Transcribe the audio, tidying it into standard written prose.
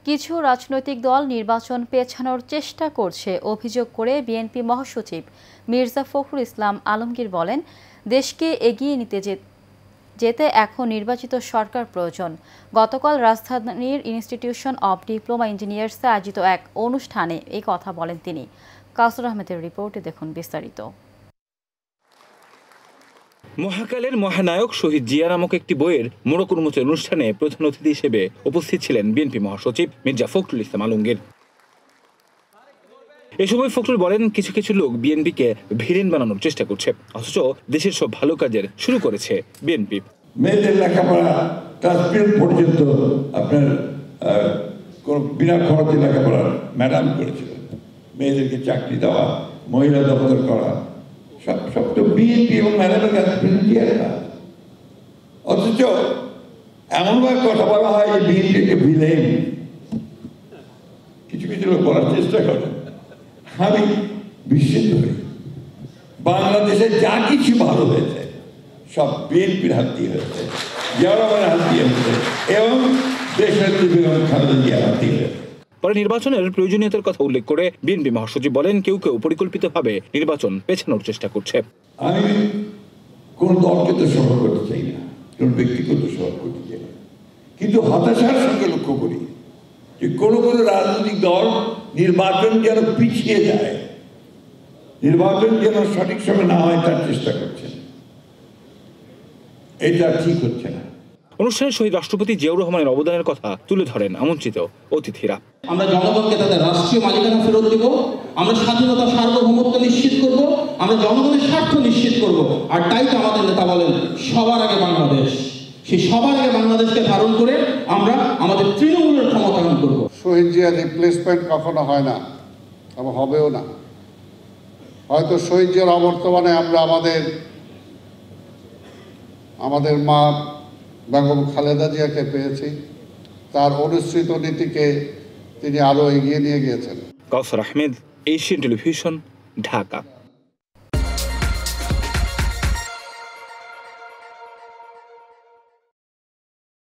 কিছু রাজনৈতিক দল নির্বাচন পেছানোর চেষ্টা করছে অভিযোগ করে বিএনপি মহাসচিব মির্জা ফখরুল ইসলাম আলমগীর বলেন, দেশকে এগিয়ে নিতে যেতে এখন নির্বাচিত সরকার প্রয়োজন। গতকাল রাজধানীর ইনস্টিটিউশন অব ডিপ্লোমা ইঞ্জিনিয়ার্সে আয়োজিত এক অনুষ্ঠানে এই কথা বলেন তিনি। কাউসার আহমেদের রিপোর্টে দেখুন বিস্তারিত। মহাকালের মহানায়ক শহীদ জিয়া নামক একটি বইয়ের মোড়ক উন্মোচন অনুষ্ঠানে প্রধান অতিথি হিসেবে উপস্থিত ছিলেন বিএনপি মহাসচিব মির্জা ফখরুল ইসলাম আলমগীর। এ সময় ফখরুল বলেন, কিছু কিছু লোক বিএনপিকে ভিলেন বানানোর চেষ্টা করছে, অথচ দেশের সব ভালো কাজের শুরু করেছে বিএনপি। মেয়েদের লেখাপড়া ক্লাস 12 পর্যন্ত আপনার বিনা খরচে লেখাপড়া ম্যাডাম করেছিলেন। মেয়েদেরকে চাকরি দেওয়া, মহিলা দপ্তর করা, সব তো বিএনপি এবং ম্যাডামের কাছে অথচ এমনভাবে কথা বলা হয় যে বিএনপিকে ভিলেন। কিছু কিছু লোক বলার চেষ্টা করে, আমি বিস্মিত হই। বাংলাদেশে যা কিছু ভালো হয়েছে সব বিএনপির হাত দিয়ে হয়েছে, জিয়াউর হাত দিয়ে হয়েছে এবং দেশনেত্রী বেগম খালেদা জিয়ার হাত দিয়ে হয়েছে। পরে নির্বাচনের প্রয়োজনীয়তার কথা উল্লেখ করে বিএনপি মহাসচিব বলেন, কেউ কেউ পরিকল্পিতভাবে নির্বাচন পেছানোর চেষ্টা করছে। আমি কোন দলকে তো সফল করতে চাই না, কোন ব্যক্তিগত সফল করতে চাই না, কিন্তু হতাশার সঙ্গে লক্ষ্য করি যে কোনো রাজনৈতিক দল নির্বাচন যেন পিছিয়ে যায়, নির্বাচন যেন সঠিক সময় না হয় তার চেষ্টা করছেন। এটা ঠিক হচ্ছে না। অনুষ্ঠানে শহীদ রাষ্ট্রপতি জিয়াউর রহমানের অবদানের কথা তুলে ধরেন আমন্ত্রিত অতিথিরা। আমরা জনগণকে তাদের রাষ্ট্রীয় মালিকানা ফেরত দেব, আমরা স্বাধীনতা সার্বভৌমত্ব নিশ্চিত করব, আমরা জনগণের স্বার্থ নিশ্চিত করব। আর তাই তো আমাদের নেতা বলেন, সবার আগে বাংলাদেশ। সেই সবার আগে বাংলাদেশকে ধারণ করে আমরা আমাদের তৃণমূলের ক্ষমতায়ন করব। শহীদ জিয়ার রিপ্লেসমেন্ট কখনো হয় না এবং হবেও না। হয়তো শহীদ জিয়ার অবর্তমানে আমরা আমাদের মা বেগম খালেদা জিয়াকে পেয়েছি, তার অনুসৃত নীতিকে তিনি আরো এগিয়ে নিয়ে গিয়েছেন। কাউসার আহমেদ, এশিয়ান টেলিভিশন, ঢাকা।